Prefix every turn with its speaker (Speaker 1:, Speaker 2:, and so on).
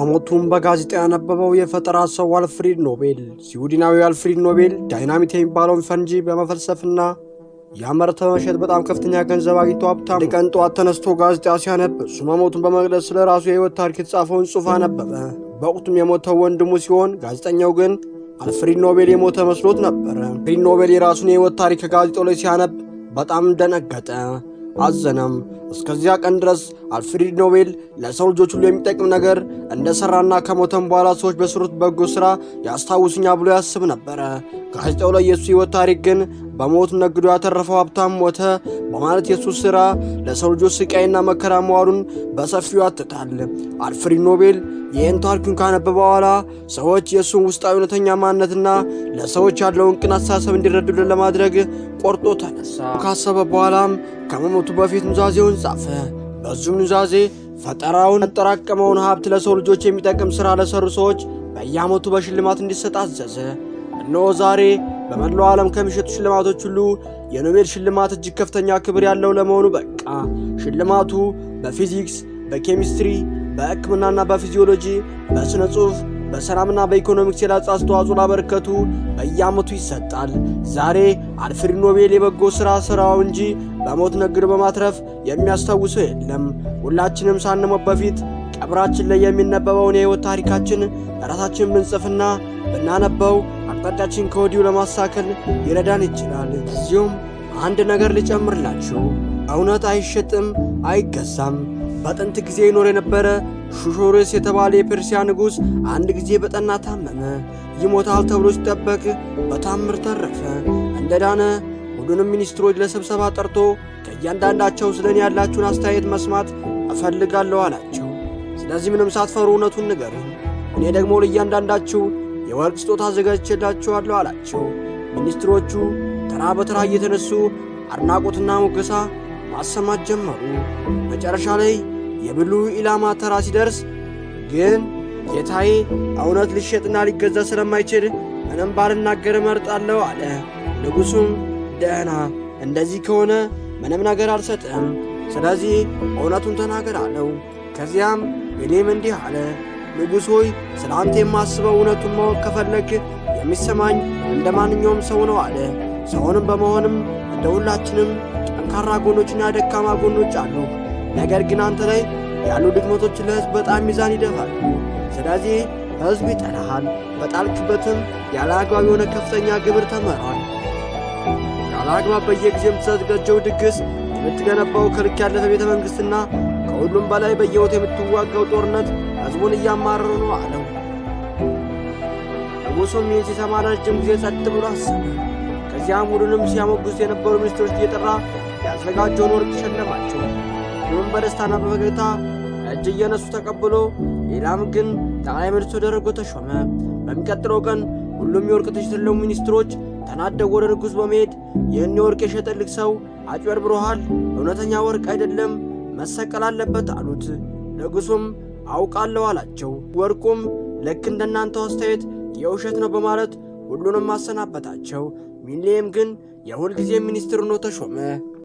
Speaker 1: መሞቱን በጋዜጣ ያነበበው የፈጠራ ሰው አልፍሬድ ኖቤል ስዊድናዊ አልፍሬድ ኖቤል ዳይናሚት የሚባለውን ፈንጂ በመፈልሰፍና ያመረተ መሸጥ በጣም ከፍተኛ ገንዘብ አግኝቶ ሀብታም ቀን ጧት ተነስቶ ጋዜጣ ሲያነብ እሱ መሞቱን በመግለጽ ስለራሱ የህይወት ታሪክ የተጻፈውን ጽሑፍ አነበበ። በወቅቱም የሞተው ወንድሙ ሲሆን ጋዜጠኛው ግን አልፍሬድ ኖቤል የሞተ መስሎት ነበር። አልፍሬድ ኖቤል የራሱን የህይወት ታሪክ ጋዜጣው ላይ ሲያነብ በጣም ደነገጠ፣ አዘነም። እስከዚያ ቀን ድረስ አልፍሬድ ኖቤል ለሰው ልጆች ሁሉ የሚጠቅም ነገር እንደሰራና ከሞተም በኋላ ሰዎች በሰሩት በጎ ስራ ያስታውሱኛ ብሎ ያስብ ነበር። ጋዜጣው ላይ የሱ ህይወት ታሪክ ግን በሞት ነግዶ ያተረፈው ሀብታም ሞተ በማለት የሱ ስራ ለሰው ልጆች ስቃይና መከራ መዋሉን በሰፊው ያትታል። አልፍሬድ ኖቤል ይህን ታሪኩን ካነበበ በኋላ ሰዎች የሱን ውስጣዊ እውነተኛ ማንነትና ለሰዎች ያለውን ቅን አስተሳሰብ እንዲረዱልን ለማድረግ ቆርጦ ተነሳ። ካሰበ በኋላም ከመሞቱ በፊት ኑዛዜውን ጻፈ። በዚሁም ኑዛዜ ፈጠራውን ያጠራቀመውን ሀብት ለሰው ልጆች የሚጠቅም ስራ ለሰሩ ሰዎች በየዓመቱ በሽልማት እንዲሰጥ አዘዘ። እነሆ ዛሬ በመላው ዓለም ከሚሸጡ ሽልማቶች ሁሉ የኖቤል ሽልማት እጅግ ከፍተኛ ክብር ያለው ለመሆኑ በቃ። ሽልማቱ በፊዚክስ፣ በኬሚስትሪ፣ በሕክምናና በፊዚዮሎጂ፣ በስነ ጽሑፍ፣ በሰላምና በኢኮኖሚክስ የላቀ አስተዋጽኦ ላበረከቱ በየዓመቱ ይሰጣል። ዛሬ አልፍሬድ ኖቤል የበጎ ሥራ ስራው እንጂ በሞት ነግዶ በማትረፍ የሚያስታውሰው የለም። ሁላችንም ሳንሞት በፊት ቀብራችን ላይ የሚነበበውን የህይወት ታሪካችን ራሳችን ብንጽፍና ብናነበው አቅጣጫችን ከወዲሁ ለማሳከል ይረዳን ይችላል። እዚሁም አንድ ነገር ልጨምርላችሁ። እውነት አይሸጥም፣ አይገዛም። በጥንት ጊዜ ይኖር የነበረ ሹሾርስ የተባለ የፐርሲያ ንጉሥ አንድ ጊዜ በጠና ታመመ። ይሞታል ተብሎ ሲጠበቅ በታምር ተረፈ። እንደዳነ ሁሉንም ሚኒስትሮች ለስብሰባ ጠርቶ ከእያንዳንዳቸው ስለኔ ያላችሁን አስተያየት መስማት እፈልጋለሁ አላቸው። ስለዚህ ምንም ሳትፈሩ እውነቱን ንገሩኝ፣ እኔ ደግሞ ለእያንዳንዳችሁ የወርቅ ስጦታ አዘጋጅቼላችኋለሁ አላቸው። ሚኒስትሮቹ ተራ በተራ እየተነሱ አድናቆትና ሞገሳ ማሰማት ጀመሩ። መጨረሻ ላይ የብልሁ ኢላማ ተራ ሲደርስ ግን ጌታዬ እውነት ሊሸጥና ሊገዛ ስለማይችል ምንም ባልናገር እመርጣለሁ አለ። ንጉሡም ደህና፣ እንደዚህ ከሆነ ምንም ነገር አልሰጥም፣ ስለዚህ እውነቱን ተናገር አለው። ከዚያም እኔም እንዲህ አለ፣ ንጉሥ ሆይ ስለ አንተ የማስበው እውነቱን ማወቅ ከፈለግ የሚሰማኝ እንደ ማንኛውም ሰው ነው አለ። ሰውንም በመሆንም እንደ ሁላችንም ጠንካራ ጎኖችና ደካማ ጎኖች አሉ። ነገር ግን አንተ ላይ ያሉ ድክመቶች ለሕዝብ በጣም ሚዛን ይደፋሉ። ስለዚህ ሕዝብ ይጠላሃል። በጣልክበትም ያለ አግባብ የሆነ ከፍተኛ ግብር ተመሯል። ያለ አግባብ በየጊዜው የምትዘጋጀው ድግስ፣ የምትገነባው ከልክ ያለፈ ቤተ መንግሥትና ከሁሉም በላይ በየወት የምትዋጋው ጦርነት ሕዝቡን እያማረሩ ነው አለው። ንጉሡም ይህን ሲሰማ ረጅም ጊዜ ጸጥ ብሎ አሰበ። ከዚያም ሁሉንም ሲያሞግሱት የነበሩ ሚኒስትሮች እየጠራ ያዘጋጀውን ወርቅ ሸለማቸው። ሁሉም በደስታና በፈገግታ እጅ እየነሱ ተቀብሎ ሌላም ግን ጠቅላይ ሚኒስትር ተደርጎ ተሾመ። በሚቀጥለው ቀን ሁሉም የወርቅ የተሸለሙ ሚኒስትሮች ተናደው ወደ ንጉሥ በመሄድ ይህን የወርቅ የሸጠልክ ሰው አጭበርብሮሃል፣ እውነተኛ ወርቅ አይደለም፣ መሰቀል አለበት አሉት። ንጉሡም አውቃለሁ አላቸው። ወርቁም ልክ እንደናንተው አስተያየት የውሸት ነው በማለት ሁሉንም አሰናበታቸው። ሚሌኒየም ግን የሁልጊዜ ሚኒስትር ሆኖ ተሾመ።